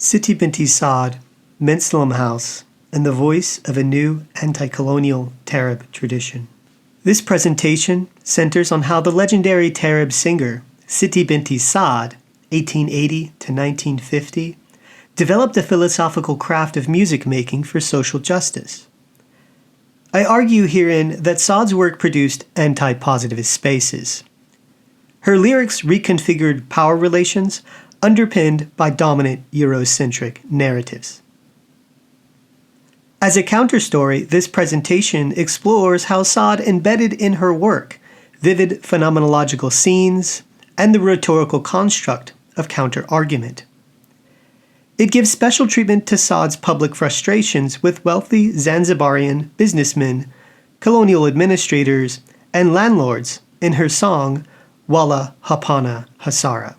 Siti Binti Saad, Mselem House, and the voice of a new anti-colonial taarab tradition. This presentation centers on how the legendary taarab singer Siti Binti Saad, 1880 to 1950, developed the philosophical craft of music making for social justice. I argue herein that Saad's work produced anti-positivist spaces. Her lyrics reconfigured power relations underpinned by dominant Eurocentric narratives. As a counterstory, this presentation explores how Saad embedded in her work vivid phenomenological scenes and the rhetorical construct of counter-argument. It gives special treatment to Saad's public frustrations with wealthy Zanzibarian businessmen, colonial administrators, and landlords in her song, Wala Hapana Hasara.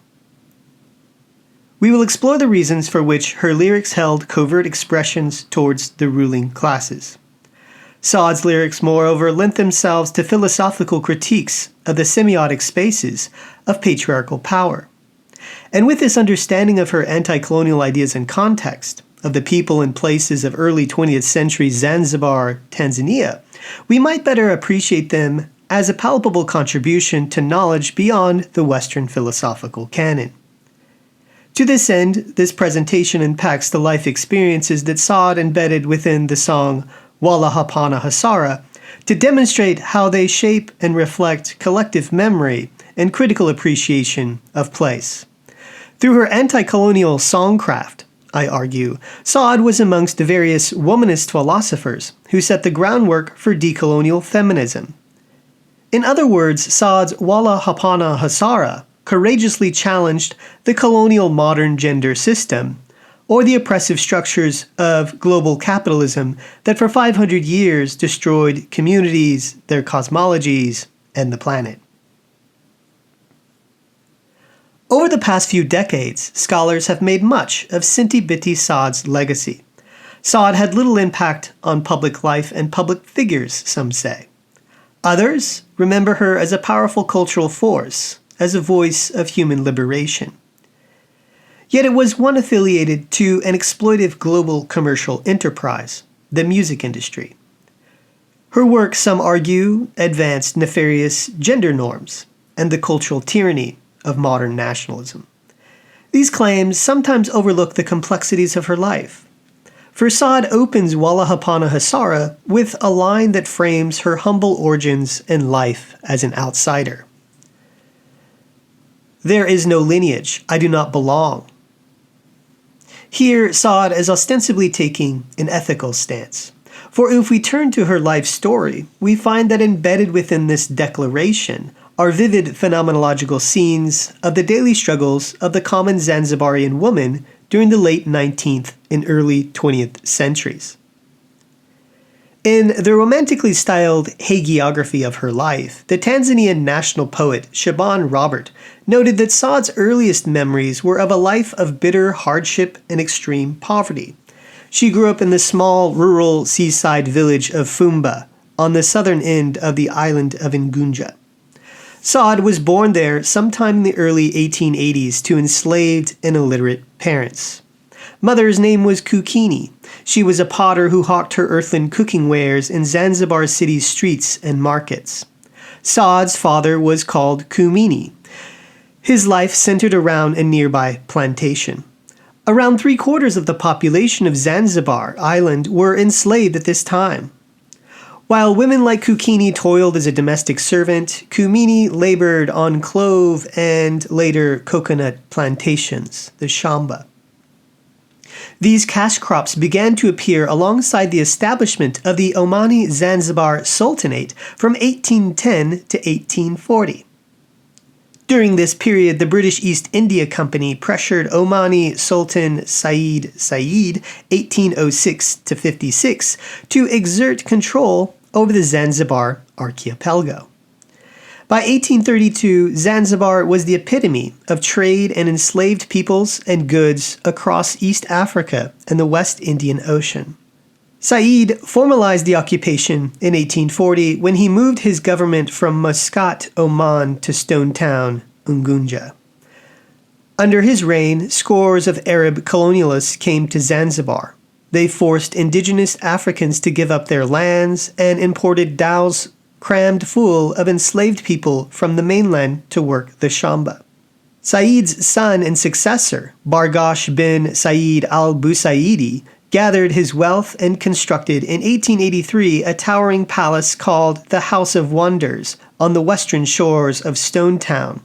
We will explore the reasons for which her lyrics held covert expressions towards the ruling classes. Saad's lyrics, moreover, lent themselves to philosophical critiques of the semiotic spaces of patriarchal power. And with this understanding of her anti-colonial ideas and context, of the people and places of early 20th century Zanzibar, Tanzania, we might better appreciate them as a palpable contribution to knowledge beyond the Western philosophical canon. To this end, this presentation unpacks the life experiences that Saad embedded within the song Wala Hapana Hasara to demonstrate how they shape and reflect collective memory and critical appreciation of place. Through her anti-colonial songcraft, I argue, Saad was amongst the various womanist philosophers who set the groundwork for decolonial feminism. In other words, Saad's Wala Hapana Hasara courageously challenged the colonial modern gender system, or the oppressive structures of global capitalism that for 500 years destroyed communities, their cosmologies, and the planet. Over the past few decades, scholars have made much of Siti Binti Saad's legacy. Saad had little impact on public life and public figures, some say. Others remember her as a powerful cultural force, as a voice of human liberation. Yet it was one affiliated to an exploitive global commercial enterprise, the music industry. Her work, some argue, advanced nefarious gender norms and the cultural tyranny of modern nationalism. These claims sometimes overlook the complexities of her life. For Saad opens Wala Hapana Hasara with a line that frames her humble origins and life as an outsider. There is no lineage, I do not belong. Here, Saad is ostensibly taking an ethical stance. For if we turn to her life story, we find that embedded within this declaration are vivid phenomenological scenes of the daily struggles of the common Zanzibarian woman during the late 19th and early 20th centuries. In the romantically styled hagiography of her life, the Tanzanian national poet Shaban Robert noted that Saad's earliest memories were of a life of bitter hardship and extreme poverty. She grew up in the small rural seaside village of Fumba on the southern end of the island of Unguja. Saad was born there sometime in the early 1880s to enslaved and illiterate parents. Mother's name was Kukini. She was a potter who hawked her earthen cooking wares in Zanzibar city's streets and markets. Saad's father was called Kumini. His life centered around a nearby plantation. Around 3/4 of the population of Zanzibar Island were enslaved at this time. While women like Kukini toiled as a domestic servant, Kumini labored on clove and later coconut plantations, the shamba. These cash crops began to appear alongside the establishment of the Omani Zanzibar Sultanate from 1810 to 1840. During this period, the British East India Company pressured Omani Sultan Said 1806 to 56 to exert control over the Zanzibar archipelago. By 1832, Zanzibar was the epitome of trade and enslaved peoples and goods across East Africa and the West Indian Ocean. Said formalized the occupation in 1840 when he moved his government from Muscat, Oman to Stone Town, Unguja. Under his reign, scores of Arab colonialists came to Zanzibar. They forced indigenous Africans to give up their lands and imported dhows crammed full of enslaved people from the mainland to work the shamba. Said's son and successor, Barghash bin Said al-Busaidi, gathered his wealth and constructed in 1883 a towering palace called the House of Wonders on the western shores of Stone Town.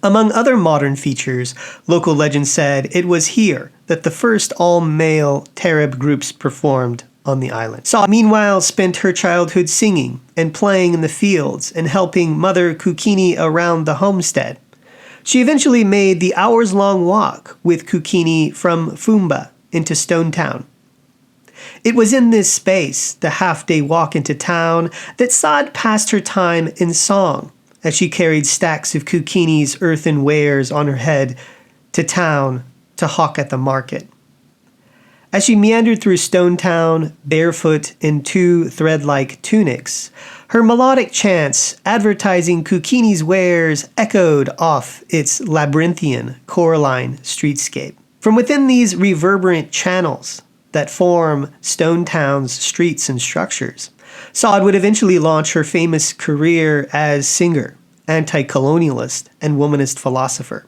Among other modern features, local legend said it was here that the first all-male taarab groups performed on the island. Saad, meanwhile, spent her childhood singing and playing in the fields and helping Mother Kukini around the homestead. She eventually made the hours-long walk with Kukini from Fumba into Stone Town. It was in this space, the half-day walk into town, that Saad passed her time in song as she carried stacks of Kukini's earthen wares on her head to town to hawk at the market. As she meandered through Stone Town, barefoot in two thread-like tunics, her melodic chants advertising Kukini's wares echoed off its labyrinthian, Coraline streetscape. From within these reverberant channels that form Stone Town's streets and structures, Saad would eventually launch her famous career as singer, anti-colonialist, and womanist philosopher.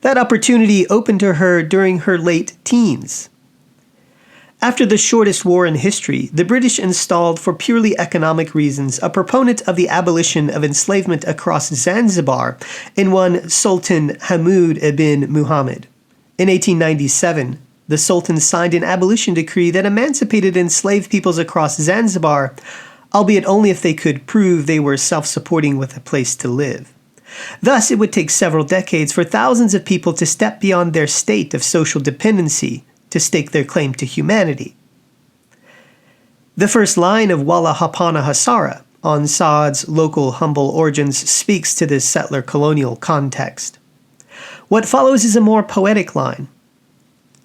That opportunity opened to her during her late teens. After the shortest war in history, the British installed for purely economic reasons a proponent of the abolition of enslavement across Zanzibar in one Sultan Hamoud ibn Muhammad. In 1897, the Sultan signed an abolition decree that emancipated enslaved peoples across Zanzibar, albeit only if they could prove they were self-supporting with a place to live. Thus, it would take several decades for thousands of people to step beyond their state of social dependency to stake their claim to humanity. The first line of Wala Hapana Hasara on Saad's local humble origins speaks to this settler colonial context. What follows is a more poetic line,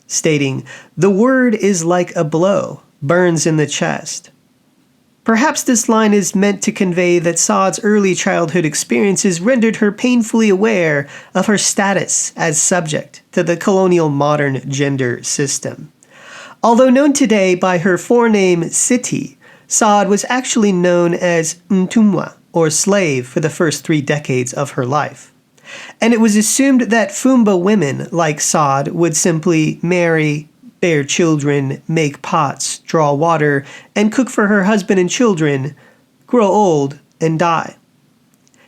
stating, "The word is like a blow, burns in the chest." Perhaps this line is meant to convey that Saad's early childhood experiences rendered her painfully aware of her status as subject to the colonial modern gender system. Although known today by her forename Siti, Saad was actually known as Mtumwa, or slave, for the first 3 decades of her life. And it was assumed that Fumba women like Saad would simply marry, bear children, make pots, draw water, and cook for her husband and children, grow old, and die.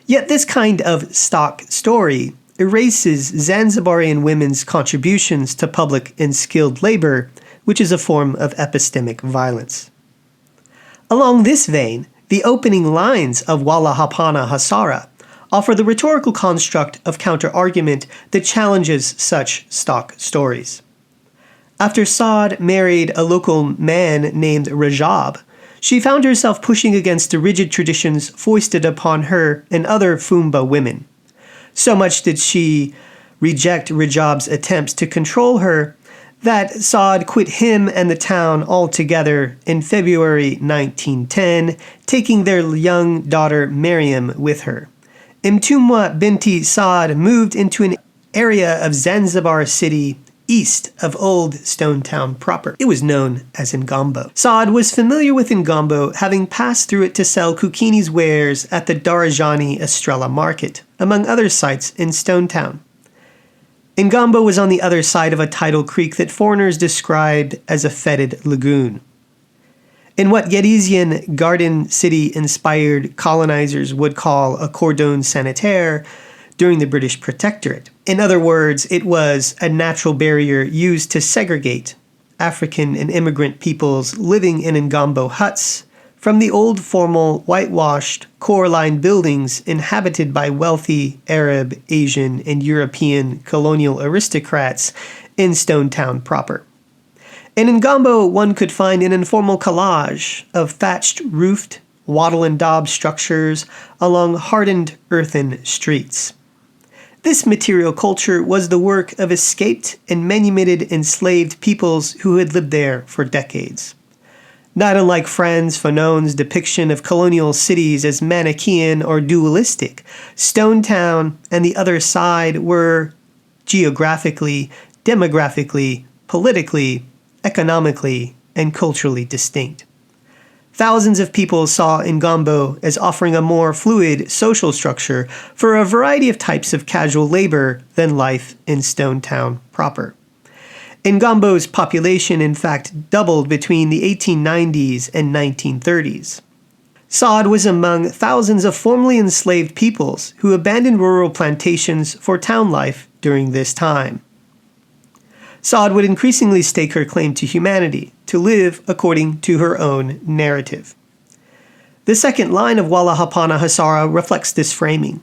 Yet this kind of stock story erases Zanzibarian women's contributions to public and skilled labor, which is a form of epistemic violence. Along this vein, the opening lines of Wala Hapana Hasara offer the rhetorical construct of counter-argument that challenges such stock stories. After Saad married a local man named Rajab, she found herself pushing against the rigid traditions foisted upon her and other Fumba women. So much did she reject Rajab's attempts to control her that Saad quit him and the town altogether in February 1910, taking their young daughter Maryam with her. Siti Binti Saad moved into an area of Zanzibar city east of Old Stone Town proper. It was known as Ngombo. Saad was familiar with Ngombo, having passed through it to sell Kukini's wares at the Darajani Estrella Market, among other sites in Stone Town. Ngombo was on the other side of a tidal creek that foreigners described as a fetid lagoon. In what Gedesian Garden City-inspired colonizers would call a cordon sanitaire during the British Protectorate. In other words, it was a natural barrier used to segregate African and immigrant peoples living in Ngombo huts from the old formal whitewashed core-lined buildings inhabited by wealthy Arab, Asian, and European colonial aristocrats in Stone Town proper. In Ngombo, one could find an informal collage of thatched roofed wattle and daub structures along hardened earthen streets. This material culture was the work of escaped and manumitted enslaved peoples who had lived there for decades. Not unlike Franz Fanon's depiction of colonial cities as Manichaean or dualistic, Stone Town and the other side were geographically, demographically, politically, economically, and culturally distinct. Thousands of people saw Ngombo as offering a more fluid social structure for a variety of types of casual labor than life in Stone Town proper. Ngombo's population, in fact, doubled between the 1890s and 1930s. Saad was among thousands of formerly enslaved peoples who abandoned rural plantations for town life during this time. Saad would increasingly stake her claim to humanity, to live according to her own narrative. The second line of Wala Hapana Hasara reflects this framing.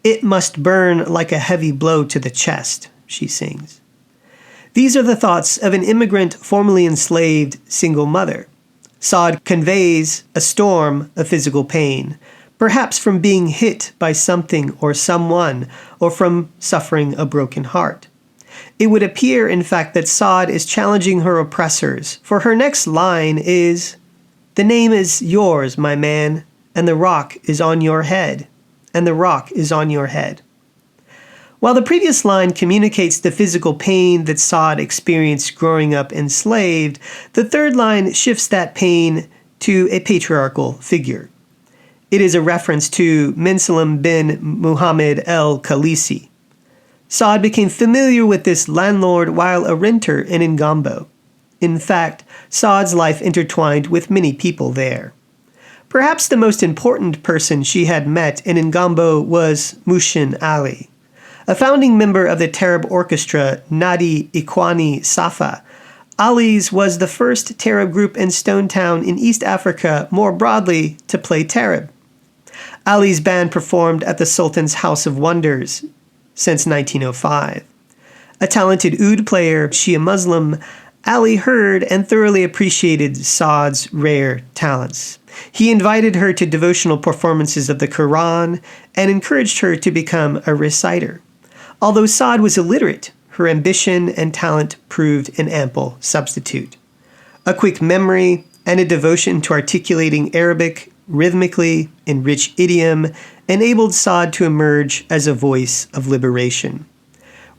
"It must burn like a heavy blow to the chest," she sings. These are the thoughts of an immigrant formerly enslaved single mother. Saad conveys a storm of physical pain, perhaps from being hit by something or someone, or from suffering a broken heart. It would appear, in fact, that Saad is challenging her oppressors, for her next line is, "The name is yours, my man, and the rock is on your head, and the rock is on your head." While the previous line communicates the physical pain that Saad experienced growing up enslaved, the third line shifts that pain to a patriarchal figure. It is a reference to Mselem bin Muhammad el-Khalisi. Saad became familiar with this landlord while a renter in Ngombo. In fact, Saad's life intertwined with many people there. Perhaps the most important person she had met in Ngombo was Mushin Ali. A founding member of the taarab orchestra Nadi Ikwani Safa, Ali's was the first taarab group in Stone Town in East Africa more broadly to play taarab. Ali's band performed at the Sultan's House of Wonders since 1905. A talented oud player, Shia Muslim, Ali heard and thoroughly appreciated Saad's rare talents. He invited her to devotional performances of the Quran and encouraged her to become a reciter. Although Saad was illiterate, her ambition and talent proved an ample substitute. A quick memory and a devotion to articulating Arabic rhythmically in rich idiom enabled Saad to emerge as a voice of liberation.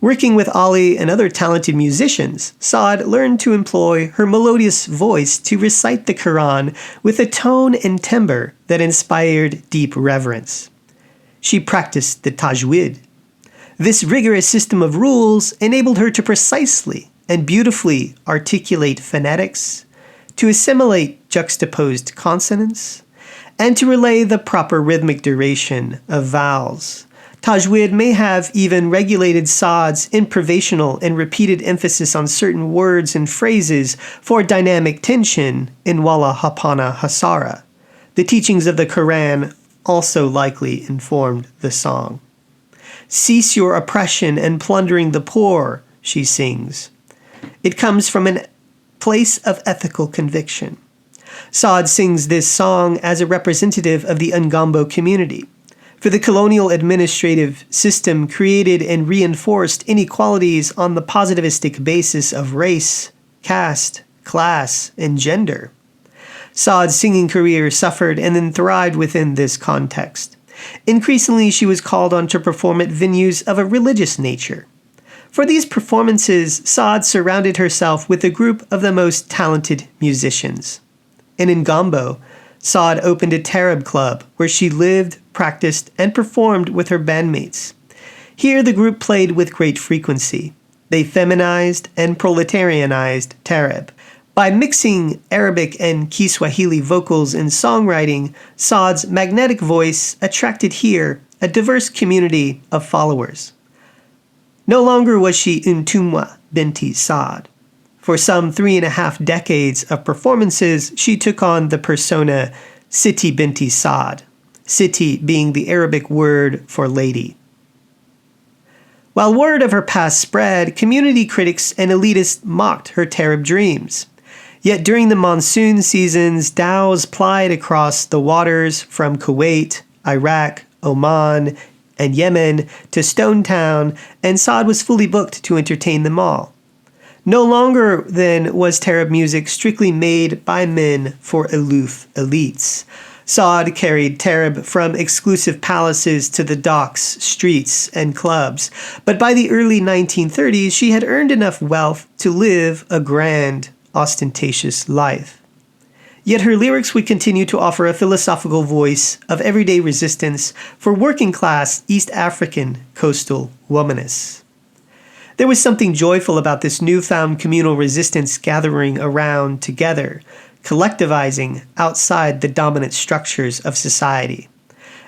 Working with Ali and other talented musicians, Saad learned to employ her melodious voice to recite the Quran with a tone and timbre that inspired deep reverence. She practiced the tajwid. This rigorous system of rules enabled her to precisely and beautifully articulate phonetics, to assimilate juxtaposed consonants, and to relay the proper rhythmic duration of vowels. Tajwid may have even regulated Saad's improvisational and repeated emphasis on certain words and phrases for dynamic tension in Wala Hapana Hasara. The teachings of the Quran also likely informed the song. "Cease your oppression and plundering the poor," she sings. It comes from a place of ethical conviction. Saad sings this song as a representative of the Ngombo community. For the colonial administrative system created and reinforced inequalities on the positivistic basis of race, caste, class, and gender. Saad's singing career suffered and then thrived within this context. Increasingly, she was called on to perform at venues of a religious nature. For these performances, Saad surrounded herself with a group of the most talented musicians. In Ngombo, Saad opened a taarab club where she lived, practiced, and performed with her bandmates. Here, the group played with great frequency. They feminized and proletarianized taarab. By mixing Arabic and Kiswahili vocals in songwriting, Saad's magnetic voice attracted here a diverse community of followers. No longer was she Siti Binti Saad. For some 3.5 decades of performances, she took on the persona Siti Binti Saad, Siti being the Arabic word for lady. While word of her past spread, community critics and elitists mocked her taarab dreams. Yet during the monsoon seasons, dhows plied across the waters from Kuwait, Iraq, Oman, and Yemen to Stone Town, and Saad was fully booked to entertain them all. No longer, then, was taarab music strictly made by men for aloof elites. Saad carried taarab from exclusive palaces to the docks, streets, and clubs, but by the early 1930s she had earned enough wealth to live a grand, ostentatious life. Yet her lyrics would continue to offer a philosophical voice of everyday resistance for working-class East African coastal womanists. There was something joyful about this newfound communal resistance gathering around together, collectivizing outside the dominant structures of society.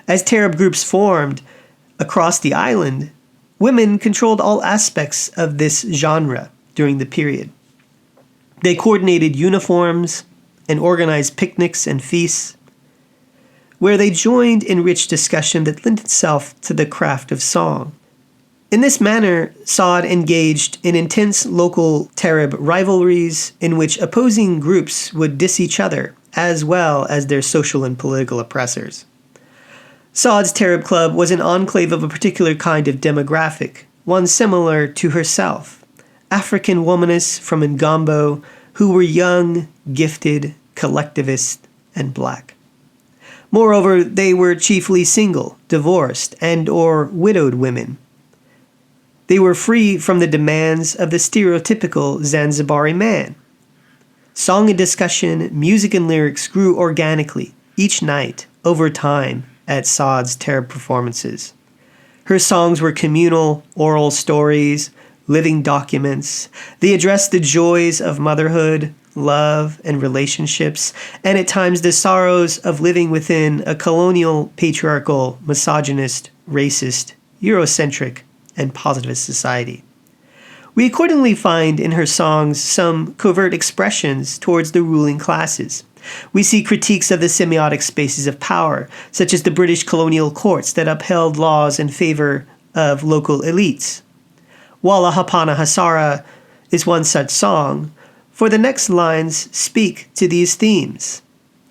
As taarab groups formed across the island, women controlled all aspects of this genre during the period. They coordinated uniforms and organized picnics and feasts, where they joined in rich discussion that lent itself to the craft of song. In this manner, Saad engaged in intense local taarab rivalries in which opposing groups would diss each other, as well as their social and political oppressors. Saad's taarab club was an enclave of a particular kind of demographic, one similar to herself, African womanists from Ngambo who were young, gifted, collectivist, and black. Moreover, they were chiefly single, divorced, and/or widowed women. They were free from the demands of the stereotypical Zanzibari man. Song and discussion, music and lyrics grew organically each night over time at Saad's taarab performances. Her songs were communal, oral stories, living documents. They addressed the joys of motherhood, love, and relationships, and at times the sorrows of living within a colonial, patriarchal, misogynist, racist, Eurocentric, and positivist society. We accordingly find in her songs some covert expressions towards the ruling classes. We see critiques of the semiotic spaces of power, such as the British colonial courts that upheld laws in favor of local elites. Walla Hapana Hasara is one such song, for the next lines speak to these themes.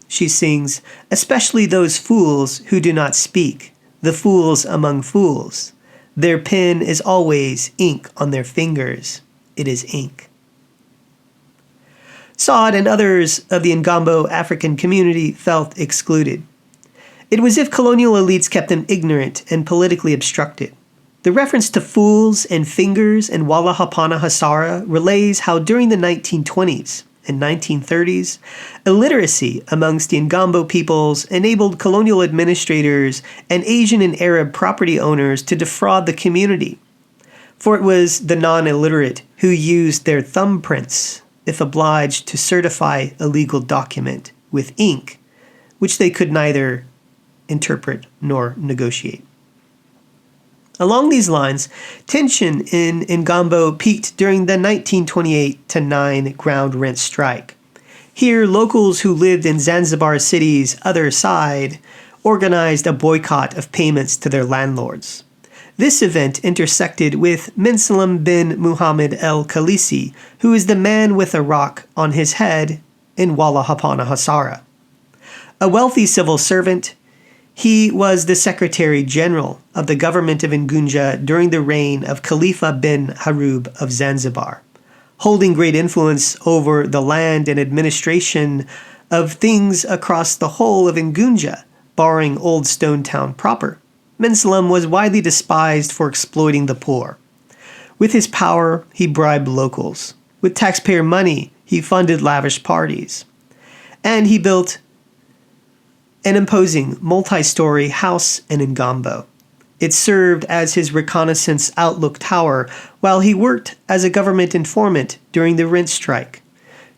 She sings, "Especially those fools who do not speak, the fools among fools. Their pen is always ink on their fingers. It is ink." Saad and others of the Ngambo African community felt excluded. It was as if colonial elites kept them ignorant and politically obstructed. The reference to fools and fingers in Walla Hapana Hasara relays how during the 1920s and 1930s, illiteracy amongst the Ngambo peoples enabled colonial administrators and Asian and Arab property owners to defraud the community. For it was the non-illiterate who used their thumbprints if obliged to certify a legal document with ink, which they could neither interpret nor negotiate. Along these lines, tension in Ngambo peaked during the 1928-9 ground rent strike. Here, locals who lived in Zanzibar city's other side organized a boycott of payments to their landlords. This event intersected with Mselem bin Muhammad el-Khalisi, who is the man with a rock on his head in Walla Hapana Hasara. A wealthy civil servant, he was the Secretary General of the government of Ngunja during the reign of Khalifa bin Harub of Zanzibar, holding great influence over the land and administration of things across the whole of Ngunja, barring Old Stone Town proper. Mselem was widely despised for exploiting the poor. With his power, he bribed locals. With taxpayer money, he funded lavish parties. And he built an imposing multi-story house in Ngambo. It served as his reconnaissance outlook tower while he worked as a government informant during the rent strike.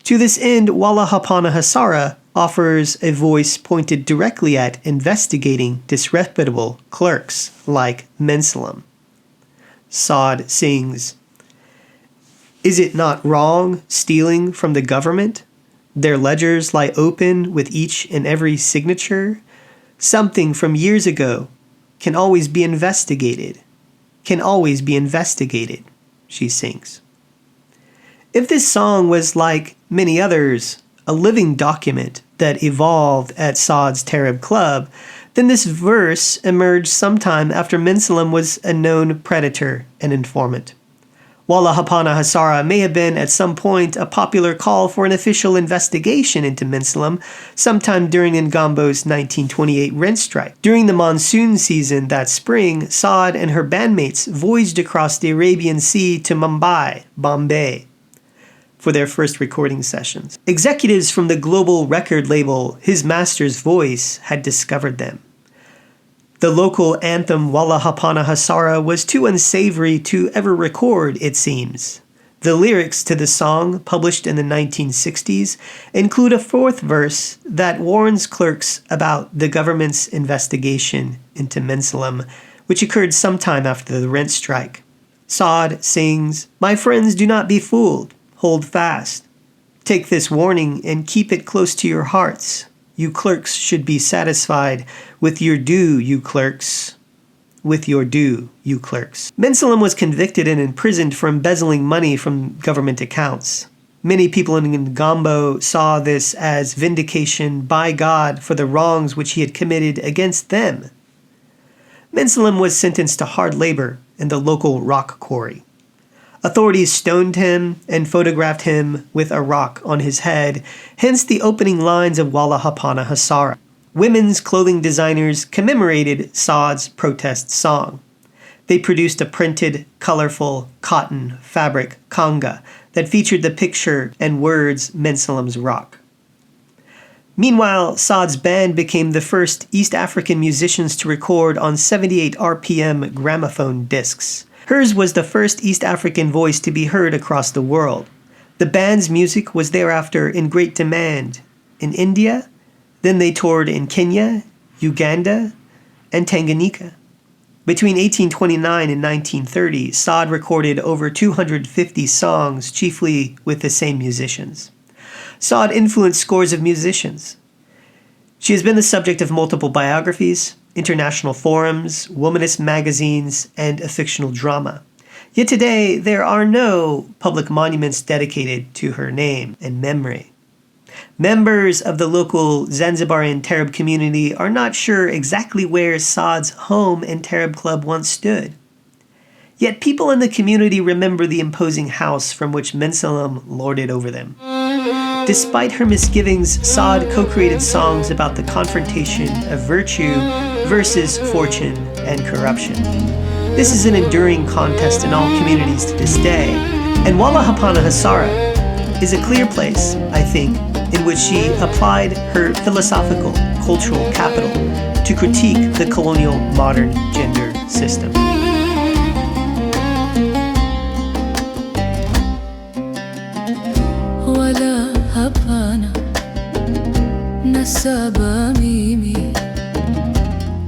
To this end, Walla Hapana Hasara offers a voice pointed directly at investigating disreputable clerks like Mselem. Saad sings, "Is it not wrong stealing from the government? Their ledgers lie open with each and every signature. Something from years ago can always be investigated. Can always be investigated," she sings. If this song was like many others, a living document that evolved at Saad's taarab club, then this verse emerged sometime after Mselem was a known predator and informant. Wala hapana hasara may have been at some point a popular call for an official investigation into Mselem sometime during Ngambo's 1928 rent strike. During the monsoon season that spring, Saad and her bandmates voyaged across the Arabian Sea to Mumbai, Bombay, for their first recording sessions. Executives from the global record label His Master's Voice had discovered them. The local anthem Wala Hapana Hasara was too unsavory to ever record, it seems. The lyrics to the song, published in the 1960s, include a fourth verse that warns clerks about the government's investigation into Mselem, which occurred sometime after the rent strike. Saad sings, "My friends, do not be fooled. Hold fast. Take this warning and keep it close to your hearts. You clerks should be satisfied with your due, you clerks. With your due, you clerks." Mselem was convicted and imprisoned for embezzling money from government accounts. Many people in Ngambo saw this as vindication by God for the wrongs which he had committed against them. Mselem was sentenced to hard labor in the local rock quarry. Authorities stoned him and photographed him with a rock on his head, hence the opening lines of Wala Hapana Hasara. Women's clothing designers commemorated Saad's protest song. They produced a printed, colorful cotton fabric kanga that featured the picture and words Mselem's rock. Meanwhile, Saad's band became the first East African musicians to record on 78 RPM gramophone discs. Hers was the first East African voice to be heard across the world. The band's music was thereafter in great demand in India, then they toured in Kenya, Uganda, and Tanganyika. Between 1829 and 1930, Saad recorded over 250 songs, chiefly with the same musicians. Saad influenced scores of musicians. She has been the subject of multiple biographies, international forums, womanist magazines, and a fictional drama. Yet today, there are no public monuments dedicated to her name and memory. Members of the local Zanzibarian taarab community are not sure exactly where Saad's home and taarab club once stood. Yet people in the community remember the imposing house from which Mselem lorded over them. Despite her misgivings, Saad co-created songs about the confrontation of virtue versus fortune and corruption. This is an enduring contest in all communities to this day, and Wala Hapana Hasara is a clear place, I think, in which she applied her philosophical, cultural capital to critique the colonial modern gender system. Wala hapana nasaba mimi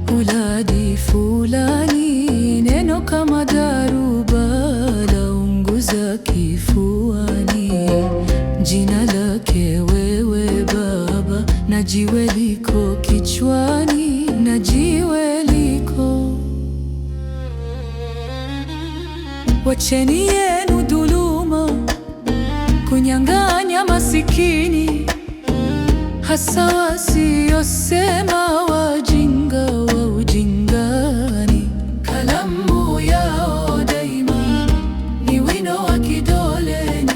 uladi fulani neno kama daruba launguza kifuani jina lake wewe baba na jiwe liko kichwani na jiwe liko wacheni yenu dhuluma kunyang'anya masikini hasa wasiosema wajinga wa ujingani. Kalamu yao daima ni wino wa kidoleni,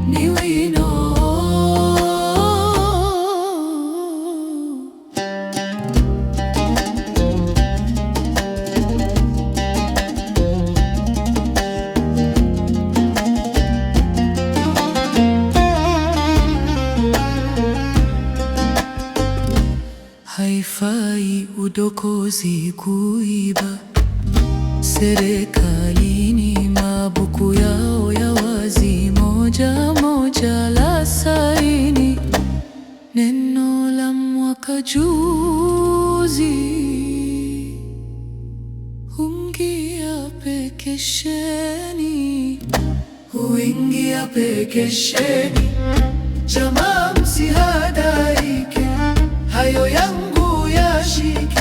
ni wino. Haifai udokozi kuiba, serikalini mabuku yao ya wazi moja moja la saini. Neno la mwaka juzi huingia pekesheni, huingia pekesheni. Jamaa msihadaike, hayo yangu yashike.